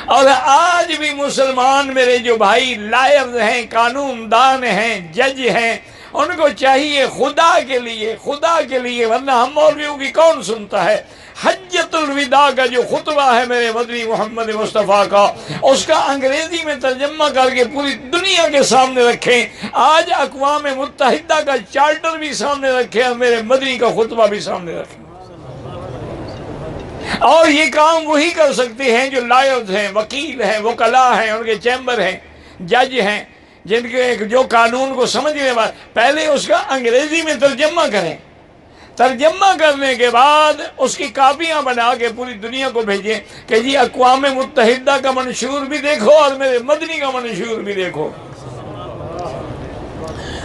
اور آج بھی مسلمان میرے جو بھائی لائر ہیں، قانون دان ہیں، جج ہیں، ان کو چاہیے خدا کے لیے، ورنہ ہم مولویوں کی کون سنتا ہے؟ حجۃ الوداع کا جو خطبہ ہے میرے مدنی محمد مصطفیٰ کا، اس کا انگریزی میں ترجمہ کر کے پوری دنیا کے سامنے رکھیں۔ آج اقوام متحدہ کا چارٹر بھی سامنے رکھیں اور میرے مدنی کا خطبہ بھی سامنے رکھیں۔ اور یہ کام وہی کر سکتے ہیں جو لائرز ہیں، وکیل ہیں، وکلاء ہیں، ان کے چیمبر ہیں، جج ہیں، جن کے جو قانون کو سمجھنے والے، پہلے اس کا انگریزی میں ترجمہ کریں، ترجمہ کرنے کے بعد اس کی کاپیاں بنا کے پوری دنیا کو بھیجیں کہ جی اقوام متحدہ کا منشور بھی دیکھو اور میرے مدنی کا منشور بھی دیکھو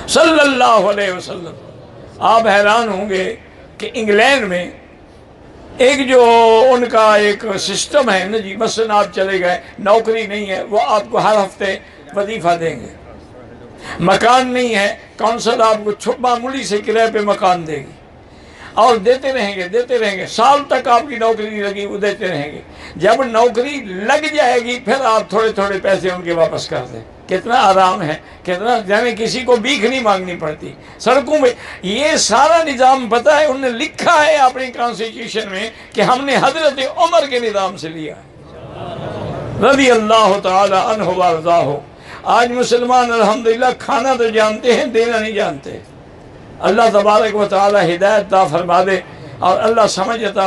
صلی اللہ علیہ وسلم۔ آپ حیران ہوں گے کہ انگلینڈ میں ایک جو ان کا ایک سسٹم ہے نا جی، مثلا آپ چلے گئے، نوکری نہیں ہے، وہ آپ کو ہر ہفتے وظیفہ دیں گے۔ مکان نہیں ہے، کونسل آپ کو معمولی سے کرائے پہ مکان دے گی، اور دیتے رہیں گے، سال تک آپ کی نوکری نہیں لگی، وہ دیتے رہیں گے۔ جب نوکری لگ جائے گی پھر آپ تھوڑے پیسے ان کے واپس کر دیں۔ کتنا آرام ہے، کتنا، یعنی کسی کو بھیک نہیں مانگنی پڑتی سڑکوں میں۔ یہ سارا نظام پتہ ہے، انہوں نے لکھا ہے اپنی کانسٹیٹیوشن میں کہ ہم نے حضرت عمر کے نظام سے لیا ہے، رضی اللہ تعالی عنہ وارضاہ۔ آج مسلمان الحمدللہ کھانا تو جانتے ہیں، دینا نہیں جانتے۔ اللہ تبارک و تعالی ہدایت عطا فرما دے اور اللہ سمجھ عطا